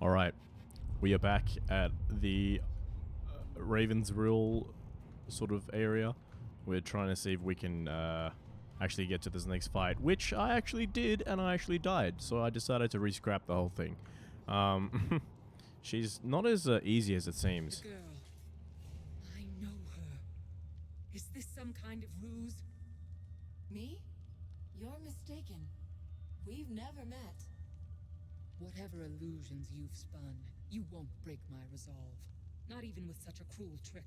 Alright, we are back at the Raven's Rule sort of area. We're trying to see if we can actually get to this next fight, which I actually did, and I actually died, so I decided to re-scrap the whole thing. She's not as easy as it seems. The girl. I know her. Is this some kind of ruse? Me? You're mistaken. We've never met. Whatever illusions you've spun, you won't break my resolve. Not even with such a cruel trick.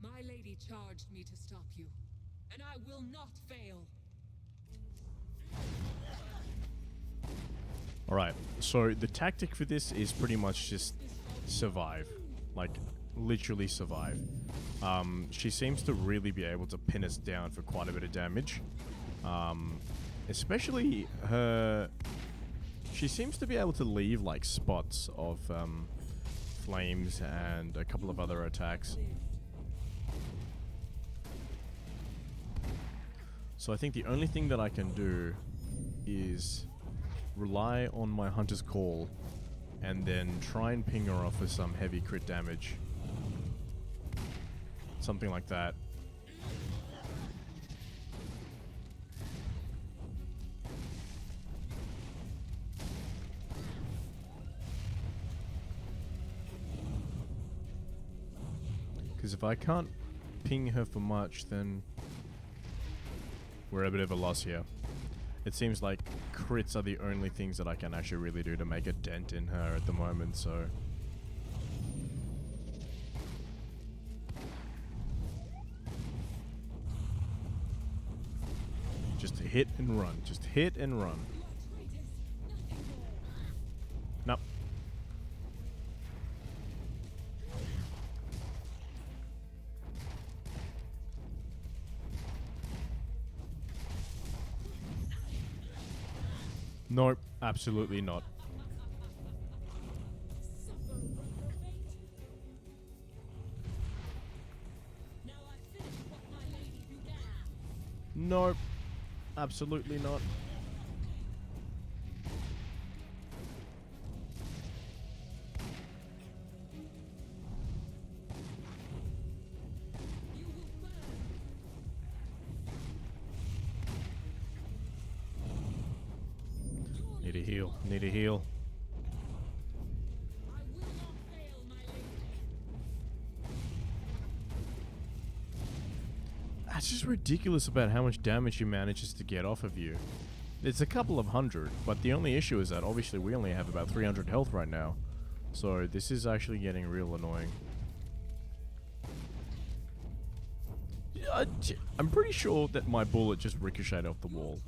My lady charged me to stop you, and I will not fail. Alright, so the tactic for this is pretty much just survive. Like, literally survive. She seems to really be able to pin us down for quite a bit of damage. Especially her... She seems to be able to leave, like, spots of flames and a couple of other attacks. So I think the only thing that I can do is rely on my Hunter's Call and then try and ping her off with some heavy crit damage. Something like that. Because if I can't ping her for much, then we're a bit of a loss here. It seems like crits are the only things that I can actually really do to make a dent in her at the moment, so... Just hit and run. Just hit and run. Nope. Nope, absolutely not. Nope, absolutely not. Need a heal. Need a heal. That's just ridiculous about how much damage she manages to get off of you. It's a couple of hundred, but the only issue is that obviously we only have about 300 health right now. So this is actually getting real annoying. I'm pretty sure that my bullet just ricocheted off the wall.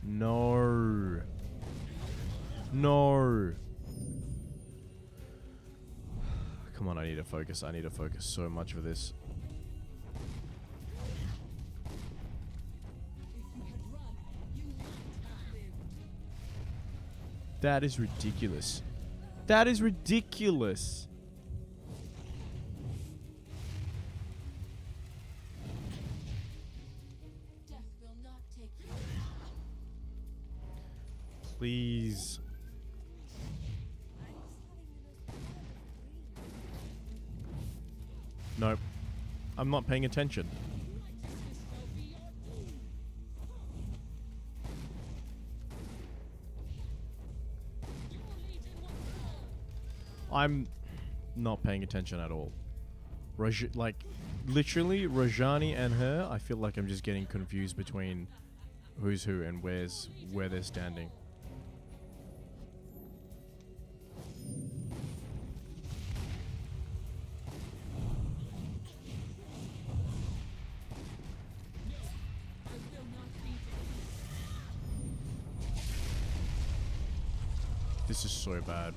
No. No. Come on, I need to focus. I need to focus so much for this. That is ridiculous. That is ridiculous. Please. Nope. I'm not paying attention. I'm not paying attention at all. Like, literally, Rajani and her, I feel like I'm just getting confused between who's who and where they're standing. This is so bad.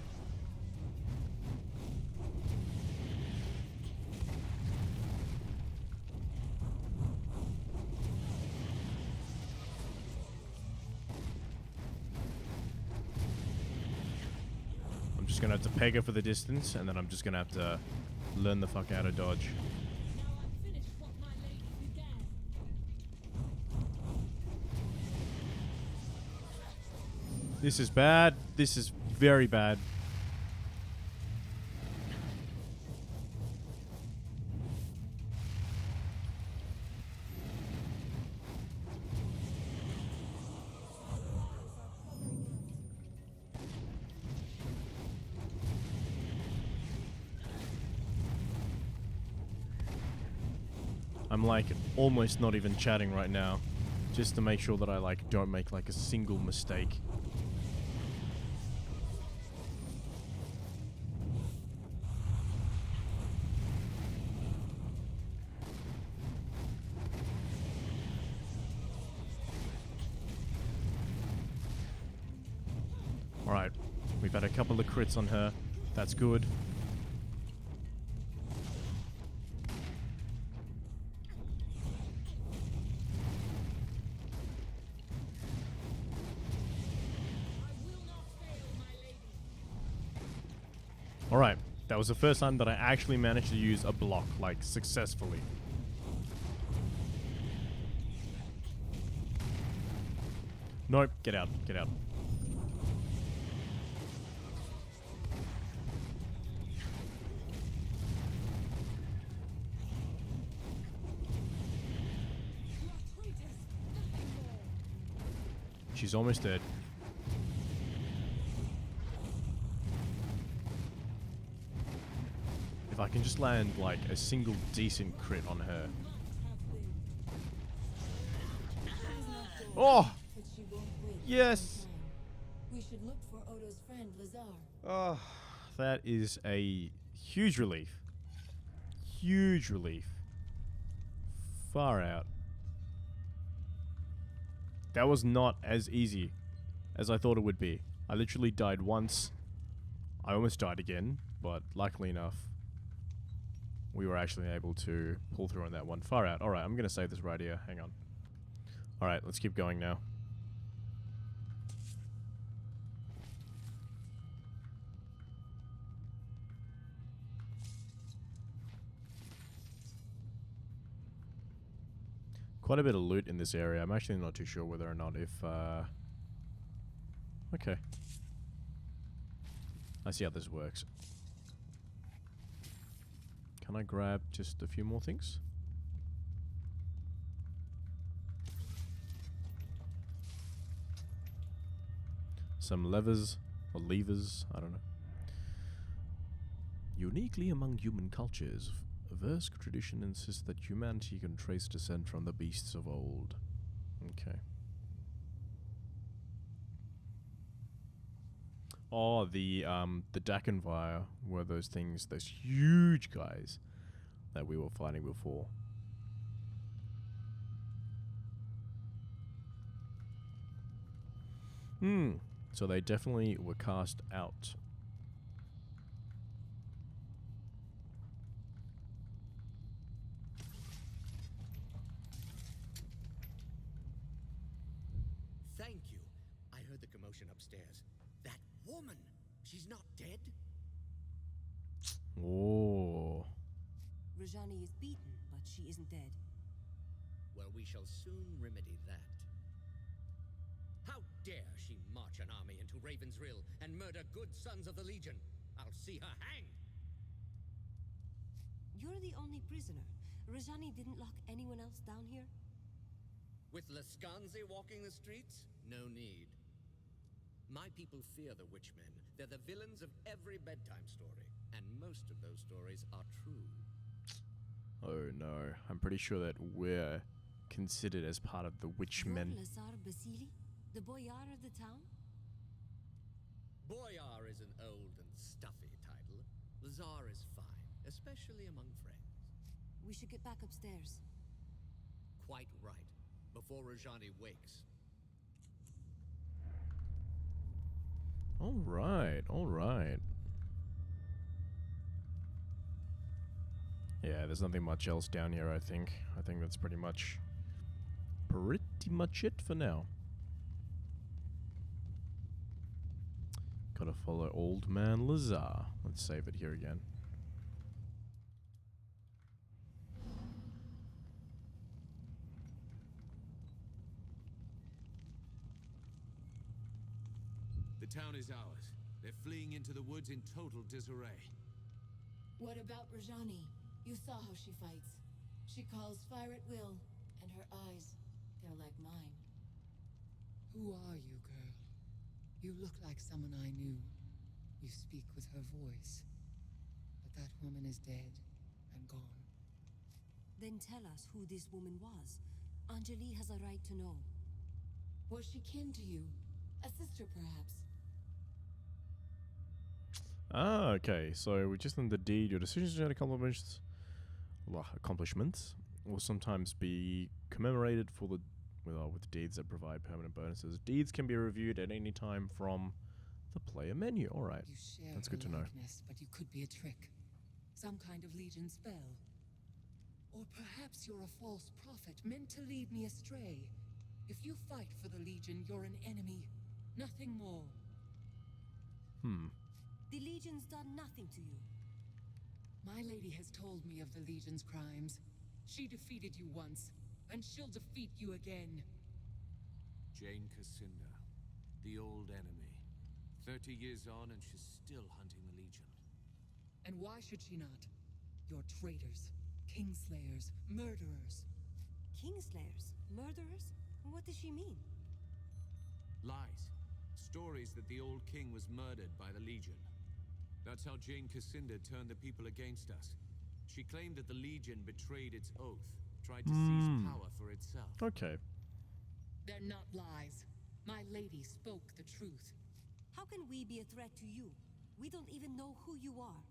I'm just gonna have to peg her for the distance, and then I'm just gonna have to learn the fuck out of dodge. This is bad. This is very bad. I'm like almost not even chatting right now, just to make sure that I like don't make like a single mistake. Alright, we've had a couple of crits on her. That's good. Alright, that was the first time that I actually managed to use a block, like, successfully. Nope, get out, get out. She's almost dead. If I can just land, like, a single decent crit on her. Oh! Yes! We should look for Odo's friend, Lazar. Oh, that is a huge relief. Huge relief. Far out. That was not as easy as I thought it would be. I literally died once. I almost died again, but luckily enough, we were actually able to pull through on that one. Far out. Alright, I'm going to save this right here. Hang on. Alright, let's keep going now. Quite a bit of loot in this area. I'm actually not too sure whether or not if... Okay. I see how this works. Can I grab just a few more things? Some levers, or levers, I don't know. Uniquely among human cultures, Versk tradition insists that humanity can trace descent from the beasts of old. Okay. Oh, the Dakenvire were those things, those huge guys that we were fighting before. So they definitely were cast out. Thank you. I heard the commotion upstairs. That woman! She's not dead? Oh. Rajani is beaten, but she isn't dead. Well, we shall soon remedy that. How dare she march an army into Raven's Rill and murder good sons of the Legion? I'll see her hanged! You're the only prisoner. Rajani didn't lock anyone else down here? With Lascanze walking the streets? No need. My people fear the Witchmen. They're the villains of every bedtime story. And most of those stories are true. Oh no. I'm pretty sure that we're considered as part of the Witchmen. You're Lazar Basili, the boyar of the town? Boyar is an old and stuffy title. Lazar is fine, especially among friends. We should get back upstairs. Quite right. Before Rajani wakes. Alright, alright. Yeah, there's nothing much else down here, I think. I think that's pretty much it for now. Gotta follow Old Man Lazar. Let's save it here again. town is ours. They're fleeing into the woods in total disarray. What about Rajani? You saw how she fights. She calls fire at will, and her eyes, they're like mine. Who are you, girl? You look like someone I knew. You speak with her voice. But that woman is dead and gone. Then tell us who this woman was. Anjali has a right to know. Was she kin to you? A sister, perhaps? Ah, okay. So we just in the deed. Your decisions and accomplishments will sometimes be commemorated for the with deeds that provide permanent bonuses. Deeds can be reviewed at any time from the player menu. All right, You share that's her good to know. likeness, but you could be a trick. Some kind of Legion spell. Or perhaps you're a false prophet meant to lead me astray. If you fight for the Legion, you're an enemy. Nothing more. The Legion's done nothing to you. My lady has told me of the Legion's crimes. She defeated you once, and she'll defeat you again. Jane Cassinda, the old enemy. 30 years on and she's still hunting the Legion. And why should she not? You're traitors, kingslayers, murderers. Kingslayers? Murderers? What does she mean? Lies. Stories that the old king was murdered by the Legion. That's how Jane Cassinda turned the people against us. She claimed that the Legion betrayed its oath, tried to seize power for itself. Okay. They're not lies. My lady spoke the truth. How can we be a threat to you? We don't even know who you are.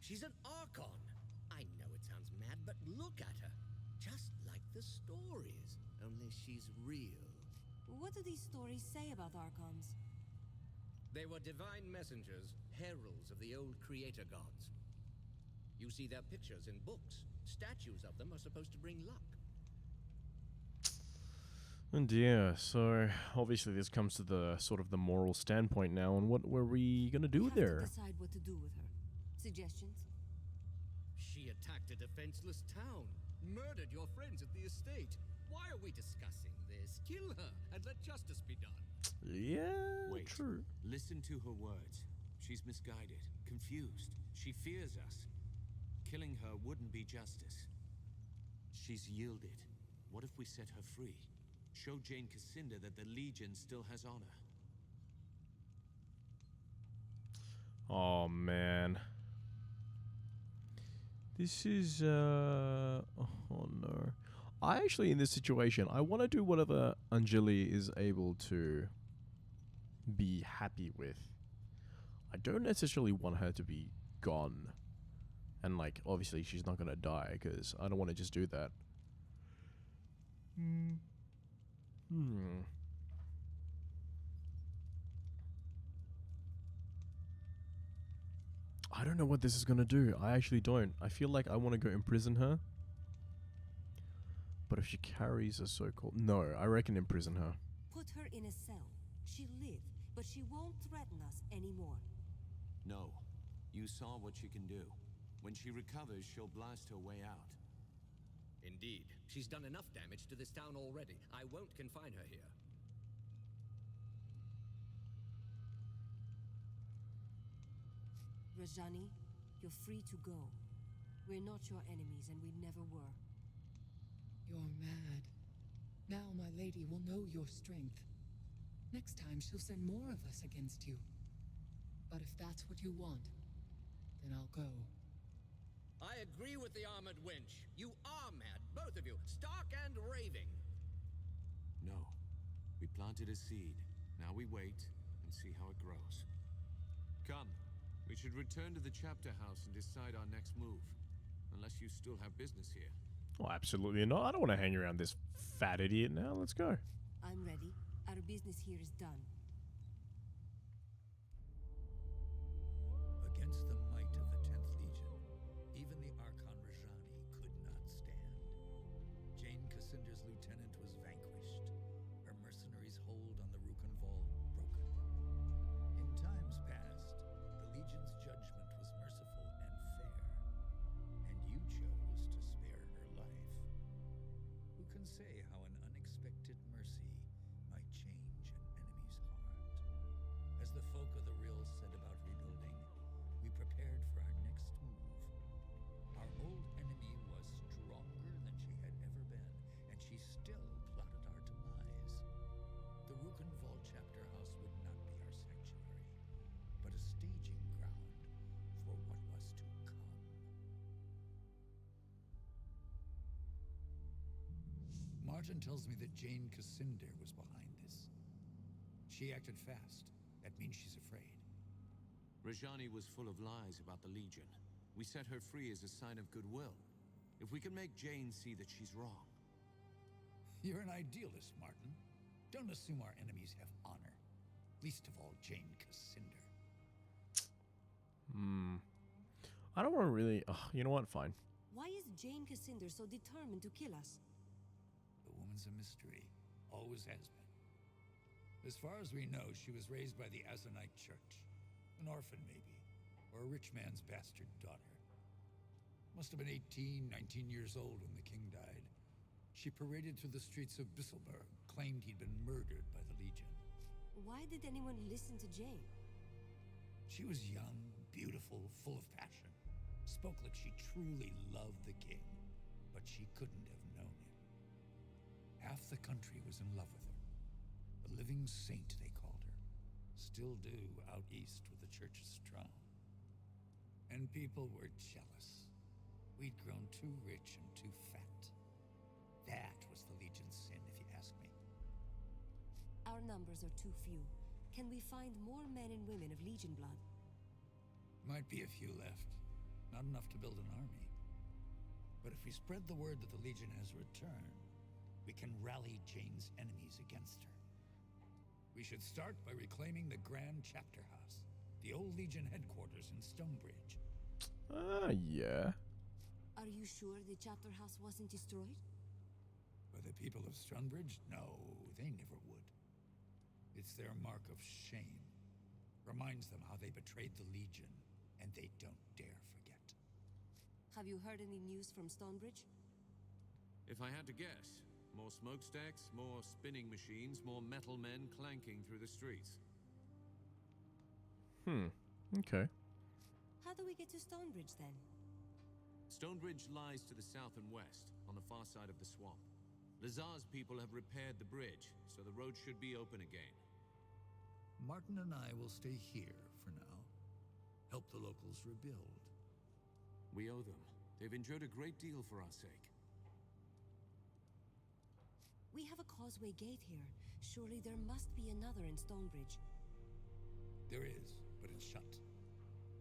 She's an Archon. I know it sounds mad, but look at her. Just like the stories, only she's real. What do these stories say about Archons? They were divine messengers, heralds of the old creator gods. You see their pictures in books. Statues of them are supposed to bring luck. And yeah, so obviously this comes to the sort of the moral standpoint now, and what were we gonna do We have there? to decide what to do with her. Suggestions? She attacked a defenseless town, murdered your friends at the estate. Why are we discussing this? Kill her and let justice be done. Yeah, Wait. true. Listen to her words. She's misguided, confused. She fears us. Killing her wouldn't be justice. She's yielded. What if we set her free? Show Jane Cassinda that the Legion still has honor. Oh man. This is oh no. I actually in this situation I want to do whatever Anjali is able to be happy with. I don't necessarily want her to be gone. And like obviously she's not going to die cuz I don't want to just do that. I don't know what this is going to do. I actually don't. I feel like I want to go imprison her. But if she carries a so-called... No, I reckon imprison her. Put her in a cell. She'll live, but she won't threaten us anymore. No. You saw what she can do. When she recovers, she'll blast her way out. Indeed, she's done enough damage to this town already. I won't confine her here. Rajani, you're free to go. We're not your enemies, and we never were. You're mad. Now my lady will know your strength. Next time she'll send more of us against you. But if that's what you want, then I'll go. I agree with the armored wench. You are mad, both of you, stark and raving. No. We planted a seed. Now we wait and see how it grows. Come. We should return to the chapter house and decide our next move. Unless you still have business here. Oh, absolutely not. I don't want to hang around this fat idiot now. Let's go. I'm ready. Our business here is done. Against the might of the 10th Legion, even the Archon Rajani could not stand. Jane Cassinda's lieutenant was vanquished, her mercenaries' hold on the Rukanval broken. In times past, the Legion's judgment was merciful and fair, and you chose to spare her life. Who can say how an unexpected mercy might change an enemy's heart? prepared for our next move. Our old enemy was stronger than she had ever been, and she still plotted our demise. The Rukenval chapter house would not be our sanctuary, but a staging ground for what was to come. Martin tells me that Jane Cassinder was behind this. She acted fast. That means she's afraid. Rajani was full of lies about the Legion. We set her free as a sign of goodwill. If we can make Jane see that she's wrong. You're an idealist, Martin. Don't assume our enemies have honor. Least of all, Jane Cassinder. I don't want to really... you know what? Fine. Why is Jane Cassinder so determined to kill us? The woman's a mystery. Always has been. As far as we know, she was raised by the Azanite Church. An orphan, maybe. Or a rich man's bastard daughter. Must have been 18, 19 years old when the king died. She paraded through the streets of Bisselberg, claimed he'd been murdered by the Legion. Why did anyone listen to Jane? She was young, beautiful, full of passion. Spoke like she truly loved the king, but she couldn't have known him. Half the country was in love with her. A living saint, they called her. Still do out east where the church is strong. And people were jealous. We'd grown too rich and too fat. That was the Legion's sin, if you ask me. Our numbers are too few. Can we find more men and women of Legion blood? Might be a few left. Not enough to build an army. But if we spread the word that the Legion has returned, we can rally Jane's enemies against her. We should start by reclaiming the Grand Chapter House, the old Legion headquarters in Stonebridge. Yeah. Are you sure the chapter house wasn't destroyed? By the people of Stonebridge? No, they never would. It's their mark of shame. Reminds them how they betrayed the Legion, and they don't dare forget. Have you heard any news from Stonebridge? If I had to guess, more smokestacks, more spinning machines, more metal men clanking through the streets. Okay. How do we get to Stonebridge then? Stonebridge lies to the south and west, on the far side of the swamp. Lazar's people have repaired the bridge, so the road should be open again. Martin and I will stay here for now. Help the locals rebuild. We owe them. They've endured a great deal for our sake. We have a causeway gate here. Surely there must be another in Stonebridge. There is, but it's shut.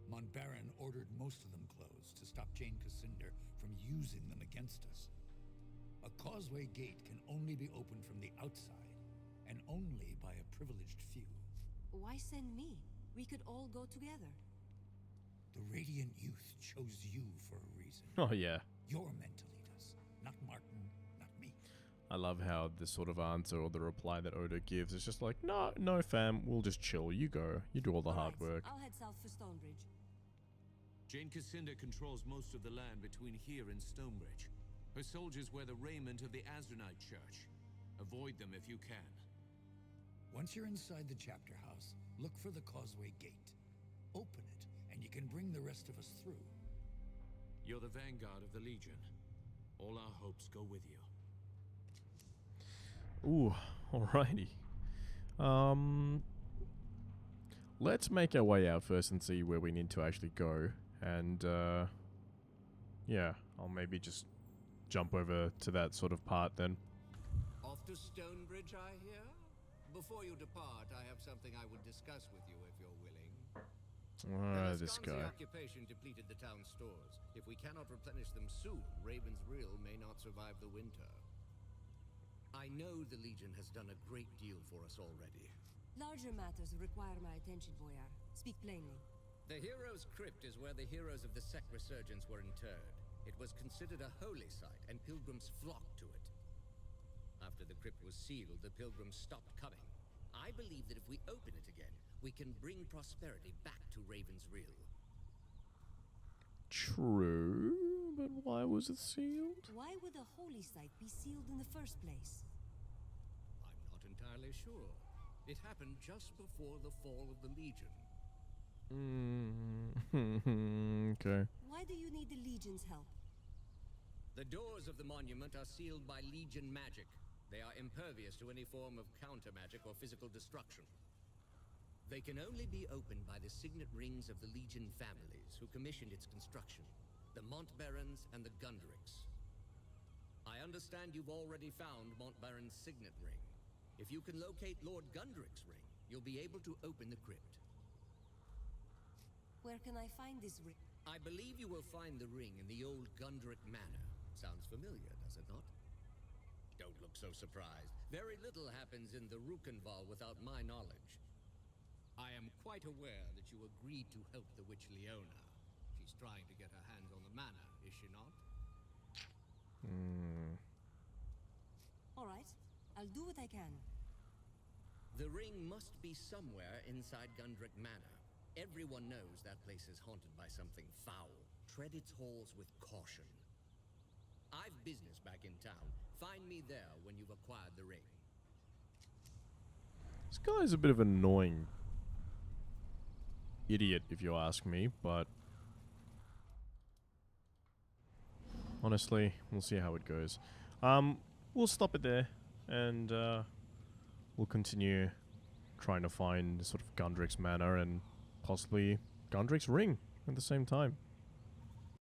Montbaron ordered most of them closed to stop Jane Cassinder from using them against us. A causeway gate can only be opened from the outside, and only by a privileged few. Why send me? We could all go together. The Radiant Youth chose you for a reason. Oh, yeah. You're meant to lead us, not Martin, not me. I love how the sort of answer or the reply that Odo gives is just like, no, fam, we'll just chill. You go. You do all the hard Alright, work. I'll head south for Stonebridge. Jane Cassinder controls most of the land between here and Stonebridge. Her soldiers wear the raiment of the Azranite Church. Avoid them if you can. Once you're inside the chapter house, look for the causeway gate. Open it, and you can bring the rest of us through. You're the vanguard of the Legion. All our hopes go with you. Ooh, alrighty. Let's make our way out first and see where we need to actually go. And, yeah, I'll maybe just jump over to that sort of part then. Off to Stonebridge, I hear? Before you depart, I have something I would discuss with you if you're willing. This The guy. occupation depleted the town's stores. If we cannot replenish them soon, Raven's Reel may not survive the winter. I know the Legion has done a great deal for us already. Larger matters require my attention, Boyar. Speak plainly. The Heroes' Crypt is where the heroes of the sect resurgence were interred. It was considered a holy site, and pilgrims flocked to it. After the crypt was sealed, the pilgrims stopped coming. I believe that if we open it again, we can bring prosperity back to Raven's Reel. True, but why was it sealed? Why would a holy site be sealed in the first place? I'm not entirely sure. It happened just before the fall of the Legion. Okay. Why do you need the Legion's help? The doors of the monument are sealed by Legion magic. They are impervious to any form of counter magic or physical destruction. They can only be opened by the signet rings of the Legion families who commissioned its construction. The Montbarons and the Gundricks. I understand you've already found Montbaron's signet ring. If you can locate Lord Gundric's ring, you'll be able to open the crypt. Where can I find this ring? I believe you will find the ring in the old Gundrick Manor. Sounds familiar, does it not? Don't look so surprised. Very little happens in the Rukenval without my knowledge. I am quite aware that you agreed to help the witch Leona. She's trying to get her hands on the manor, is she not? All right, I'll do what I can. The ring must be somewhere inside Gundrick Manor. Everyone knows that place is haunted by something foul. Tread its halls with caution. I've business back in town. Find me there when you've acquired the ring. This guy's a bit of an annoying idiot, if you ask me, but honestly, we'll see how it goes. We'll stop it there, and we'll continue trying to find sort of Gundric's Manor and possibly Gundric's ring at the same time.